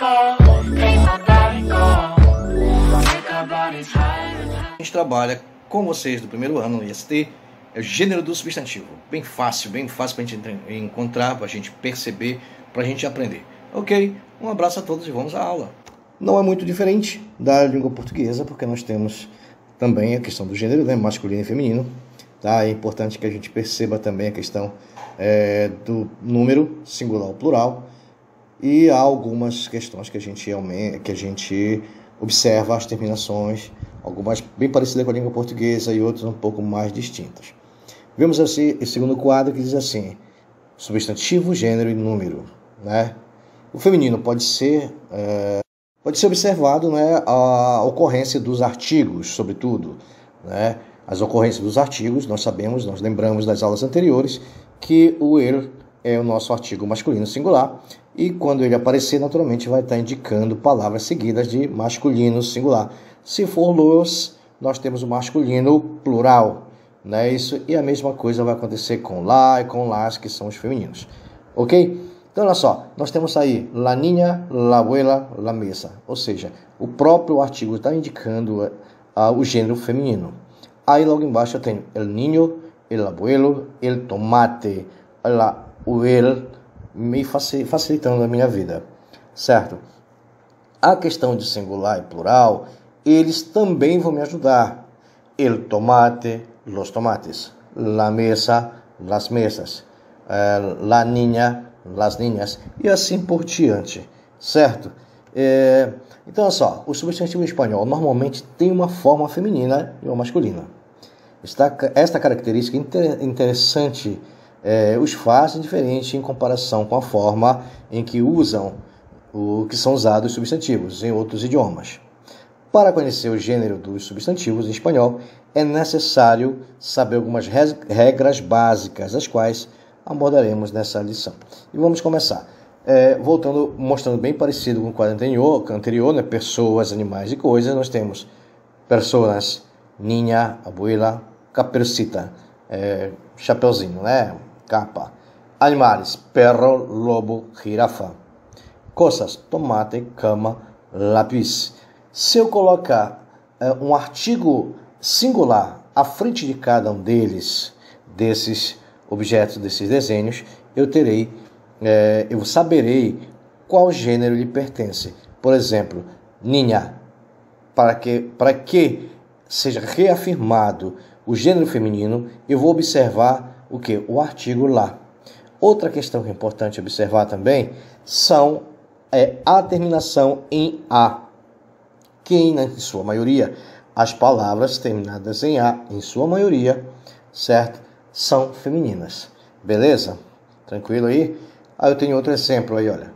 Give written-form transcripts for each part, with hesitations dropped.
A gente trabalha com vocês do primeiro ano no IST, é o gênero do substantivo. Bem fácil para a gente encontrar, para a gente perceber, para a gente aprender. Ok? Um abraço a todos e vamos à aula. Não é muito diferente da língua portuguesa, porque nós temos também a questão do gênero, né, masculino e feminino. Tá? É importante que a gente perceba também a questão do número, singular ou plural. E há algumas questões que a gente observa as terminações, algumas bem parecidas com a língua portuguesa e outras um pouco mais distintas. Vemos assim o segundo quadro que diz assim: substantivo, gênero e número. Né? O feminino pode ser observado, né, a ocorrência dos artigos, sobretudo. Né? As ocorrências dos artigos, nós lembramos das aulas anteriores, que o ele é o nosso artigo masculino singular, e quando ele aparecer, naturalmente, vai estar indicando palavras seguidas de masculino singular. Se for los, nós temos o masculino plural, né? Isso, e a mesma coisa vai acontecer com lá e com las, que são os femininos. Ok? Então, olha só, nós temos aí la niña, la abuela, la mesa. Ou seja, o próprio artigo está indicando o gênero feminino. Aí, logo embaixo, eu tenho el niño, el abuelo, el tomate, o el, me facilitando a minha vida, certo? A questão de singular e plural, eles também vão me ajudar. El tomate, los tomates. La mesa, las mesas. La niña, las niñas. E assim por diante, certo? Então, olha só, o substantivo em espanhol normalmente tem uma forma feminina e uma masculina. Esta característica interessante os faz diferente em comparação com a forma em que são usados os substantivos em outros idiomas. Para conhecer o gênero dos substantivos em espanhol, é necessário saber algumas regras básicas, as quais abordaremos nessa lição. E vamos começar. Mostrando bem parecido com o quadro anterior, né? Pessoas, animais e coisas, nós temos personas, niña, abuela, caperucita, chapeuzinho, né? Capa. Animais, perro, lobo, girafa. Coisas, tomate, cama, lápis. Se eu colocar um artigo singular à frente de cada um desses objetos, desses desenhos, eu saberei qual gênero lhe pertence. Por exemplo, niña, para que seja reafirmado o gênero feminino, eu vou observar o que? O artigo lá. Outra questão que é importante observar também a terminação em A, que em sua maioria, as palavras terminadas em A, em sua maioria, certo? São femininas. Beleza? Tranquilo aí? Aí eu tenho outro exemplo aí, olha.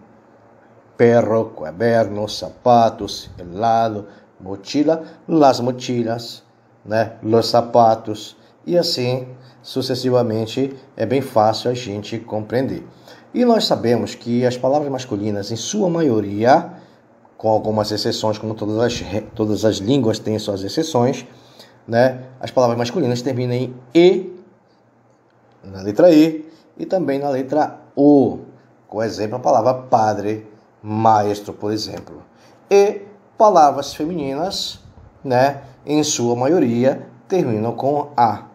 Perro, cuaderno, sapatos, helado, mochila, las mochilas, né? Los sapatos, e assim sucessivamente. É bem fácil a gente compreender. E nós sabemos que as palavras masculinas, em sua maioria, com algumas exceções, como todas as línguas têm suas exceções, né? As palavras masculinas terminam em E, na letra E, e também na letra O. Por exemplo, a palavra padre, maestro, por exemplo. E palavras femininas, né, em sua maioria, terminam com A,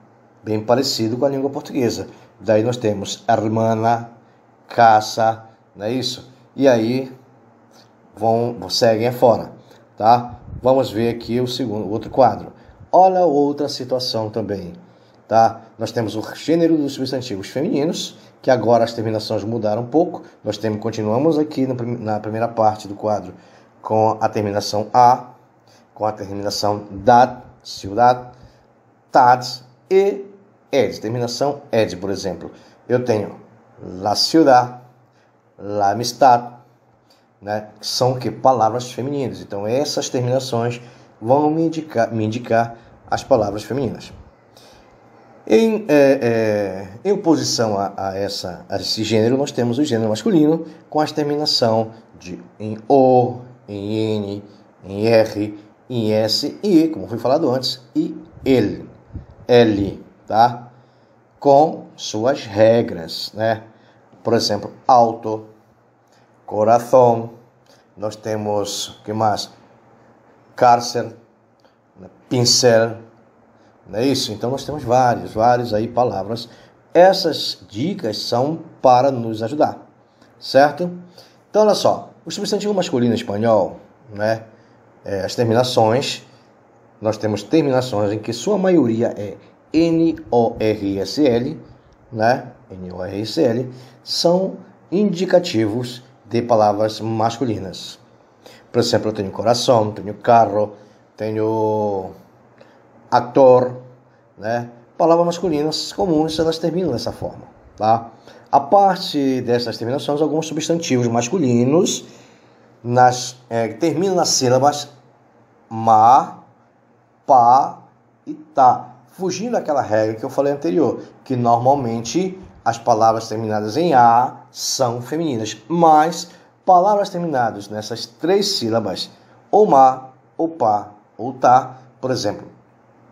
bem parecido com a língua portuguesa. Daí nós temos hermana, casa, não é isso? E aí seguem afora, tá? Vamos ver aqui o outro quadro. Olha outra situação também, tá? Nós temos o gênero dos substantivos femininos, que agora as terminações mudaram um pouco. Continuamos aqui na primeira parte do quadro com a terminação A, com a terminação dad, ciudad, tads e ed, terminação ed, por exemplo. Eu tenho la ciudad, la amistad, né? São palavras femininas. Então essas terminações vão me indicar as palavras femininas. Em oposição a esse gênero, nós temos o gênero masculino com a terminação em O, em N, em R, em S e, como foi falado antes, e L, tá? Com suas regras, né? Por exemplo, auto, coração, nós temos, o que mais? Cárcel, pincel, não é isso? Então nós temos várias aí palavras. Essas dicas são para nos ajudar, certo? Então olha só, o substantivo masculino espanhol, né? As terminações, nós temos terminações em que sua maioria é N-O-R-S-L, né? N-O-R-S-L, são indicativos de palavras masculinas. Por exemplo, eu tenho coração, tenho carro, tenho actor, né? Palavras masculinas comuns, elas terminam dessa forma, tá? A parte dessas terminações, alguns substantivos masculinos terminam nas sílabas ma, pa e tá, fugindo daquela regra que eu falei anterior, que normalmente as palavras terminadas em a são femininas, mas palavras terminadas nessas 3 sílabas, ou ma, ou pa, ou tá, por exemplo,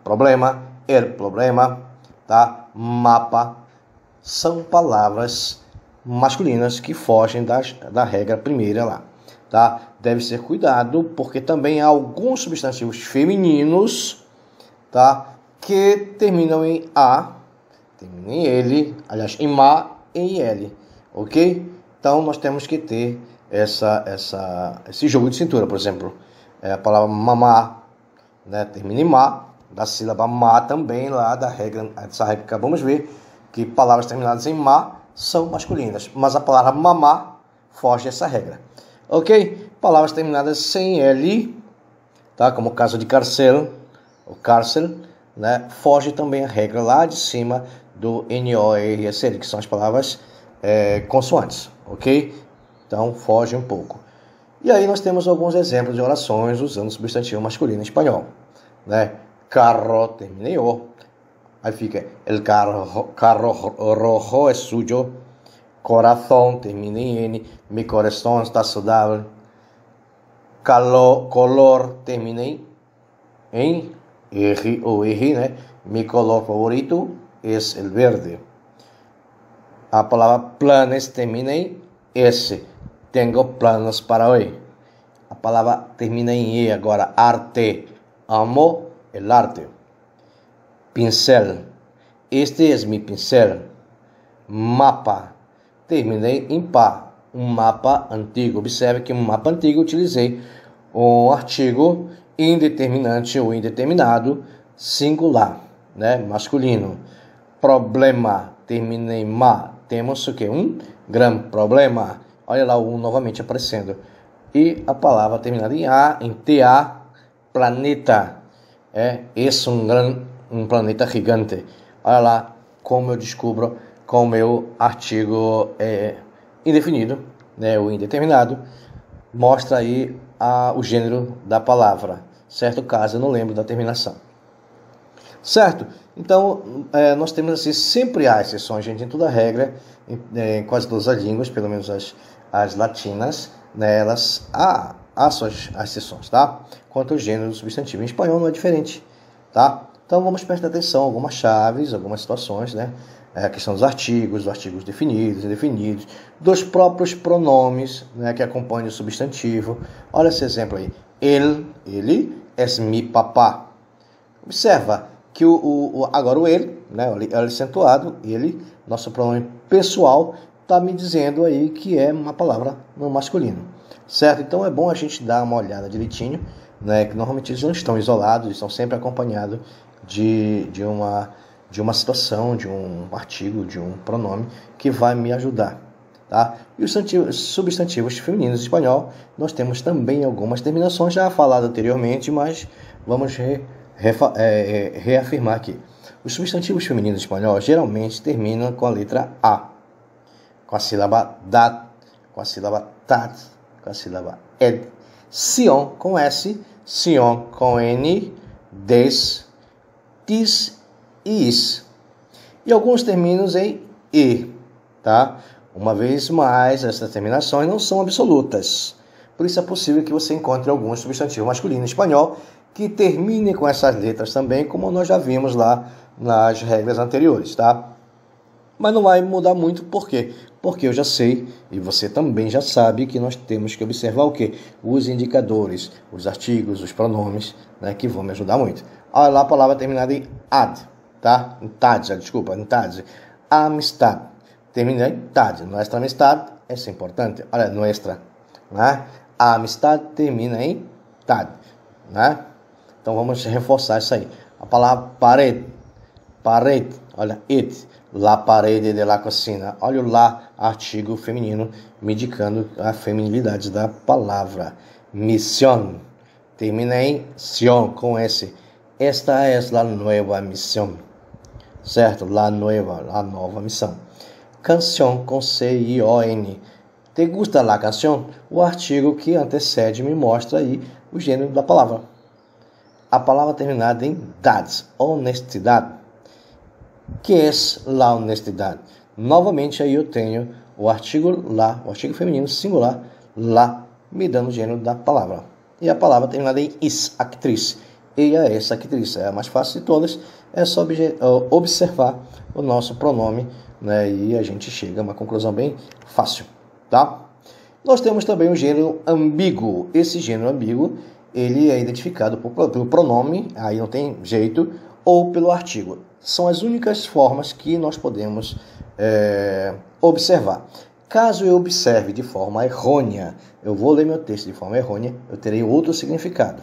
problema, problema, tá? Mapa, são palavras masculinas que fogem da regra primeira lá, tá? Deve ser cuidado, porque também há alguns substantivos femininos, tá? Que terminam em a, terminam em ele, aliás, em ma e em l, ok? Então nós temos que ter esse jogo de cintura. Por exemplo, a palavra mamar, né, termina em ma, da sílaba ma também, lá da regra, essa regra que acabamos de ver, que palavras terminadas em ma são masculinas, mas a palavra mamar foge dessa regra, ok? Palavras terminadas sem l, tá, como o caso de cárcel, o cárcel, né, foge também a regra lá de cima do N-O-R-S-L, que são as palavras consoantes, ok? Então foge um pouco. E aí nós temos alguns exemplos de orações usando o substantivo masculino em espanhol, né? Carro termina em o, aí fica el carro rojo es suyo, corazón termina em n, mi corazón está saudável, color termina em R ou R, né? Mi color favorito es el verde. A palavra planes termina em S. Tengo planos para hoy. A palavra termina em E agora. Arte. Amo el arte. Pincel. Este es mi pincel. Mapa. Terminei em pá. Um mapa antigo. Observe que um mapa antigo utilizei um artigo indeterminante ou indeterminado singular, né? Masculino. Problema. Termina em ma. Temos o que? Um grande problema. Olha lá o novamente aparecendo. E a palavra terminada em a, em ta, planeta. Esse um planeta gigante. Olha lá como eu descubro com o meu artigo indefinido, né, ou indeterminado. Mostra aí o gênero da palavra. Certo? Caso eu não lembro da terminação. Certo? Então, nós temos assim, sempre há exceções, gente, em toda regra, em quase todas as línguas, pelo menos as latinas, né, elas há suas exceções, tá? Quanto ao gênero do substantivo. Em espanhol não é diferente, tá? Então vamos prestar atenção a algumas chaves, algumas situações, né? A questão dos artigos definidos, indefinidos, dos próprios pronomes, né, que acompanham o substantivo. Olha esse exemplo aí. Ele es mi papá. Observa que agora o ele, né, o acentuado, ele, nosso pronome pessoal, está me dizendo aí que é uma palavra no masculino, certo? Então é bom a gente dar uma olhada direitinho, né, que normalmente eles não estão isolados, estão sempre acompanhados de uma situação, de um artigo, de um pronome que vai me ajudar, tá? E os substantivos femininos em espanhol, nós temos também algumas terminações já faladas anteriormente, mas vamos reafirmar aqui. Os substantivos femininos em espanhol geralmente terminam com a letra A, com a sílaba dat, com a sílaba tat, com a sílaba ed. Sion com S, sion com N, des, tis e is. E alguns terminam em E, tá? Uma vez mais, essas terminações não são absolutas. Por isso é possível que você encontre alguns substantivos masculinos em espanhol que terminem com essas letras também, como nós já vimos lá nas regras anteriores, tá? Mas não vai mudar muito, por quê? Porque eu já sei, e você também já sabe, que nós temos que observar o quê? Os indicadores, os artigos, os pronomes, né, que vão me ajudar muito. Olha lá a palavra terminada em ad, tá? Em tad, desculpa, em tad. Amistad. Termina em tad. Nuestra amistad é importante. Olha, nuestra, né? A amistad termina em tad, né? Então vamos reforçar isso aí. A palavra parede. Parede, olha, it. La parede de la cocina. Olha o lá, artigo feminino, me indicando a feminilidade da palavra. Misión. Termina em sion, com S. Esta é a nueva misión. Certo? La nueva, a nova missão. Canción com C-I-O-N. Te gusta la canción? O artigo que antecede me mostra aí o gênero da palavra. A palavra terminada em dad, honestidade. Que é la honestidade? Novamente aí eu tenho o artigo lá, o artigo feminino singular, lá, me dando o gênero da palavra. E a palavra terminada em is, actriz. Ella é essa actriz, é a mais fácil de todas, é só observar o nosso pronome, né, e a gente chega a uma conclusão bem fácil, tá? Nós temos também o gênero ambíguo. Esse gênero ambíguo, ele é identificado pelo pronome, aí não tem jeito, ou pelo artigo. São as únicas formas que nós podemos observar. Caso eu observe de forma errônea, eu vou ler meu texto de forma errônea, eu terei outro significado.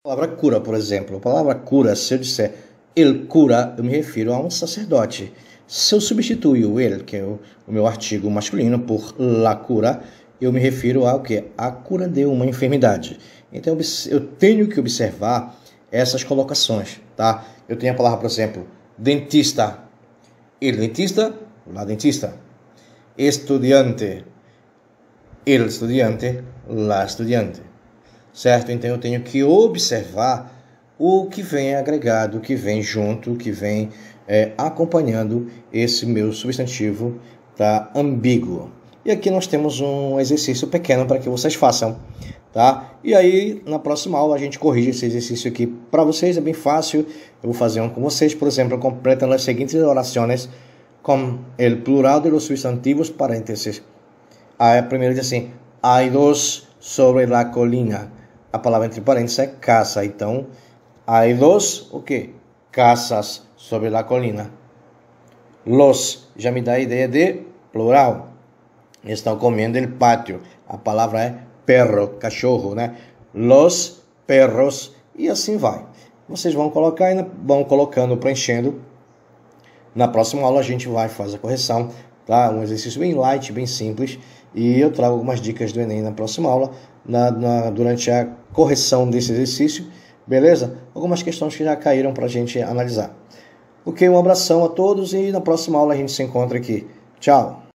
A palavra cura, por exemplo. A palavra cura, se eu disser el cura, eu me refiro a um sacerdote. Se eu substituir o el, que é o meu artigo masculino, por la cura, eu me refiro ao quê? A cura de uma enfermidade. Então eu tenho que observar essas colocações, tá? Eu tenho a palavra, por exemplo, dentista, el dentista, la dentista. Estudiante, el estudiante, la estudiante. Certo? Então eu tenho que observar o que vem agregado, o que vem junto, o que vem acompanhando esse meu substantivo, tá? Ambíguo. E aqui nós temos um exercício pequeno para que vocês façam, tá? E aí, na próxima aula, a gente corrige esse exercício aqui para vocês, é bem fácil. Eu vou fazer um com vocês, por exemplo, completam as seguintes orações com o plural de los substantivos parênteses. A primeira diz assim: hay dos sobre la colina. A palavra entre parênteses é casa. Então, hay dos, o quê? Casas sobre la colina. Los, já me dá a ideia de plural. Estão comendo el pátio. A palavra é perro, cachorro, né? Los perros, e assim vai. Vocês vão colocar e vão colocando, preenchendo. Na próxima aula a gente vai fazer a correção, tá? Um exercício bem light, bem simples. E eu trago algumas dicas do Enem na próxima aula, durante a correção desse exercício, beleza? Algumas questões que já caíram para a gente analisar. Ok, um abração a todos e na próxima aula a gente se encontra aqui. Tchau!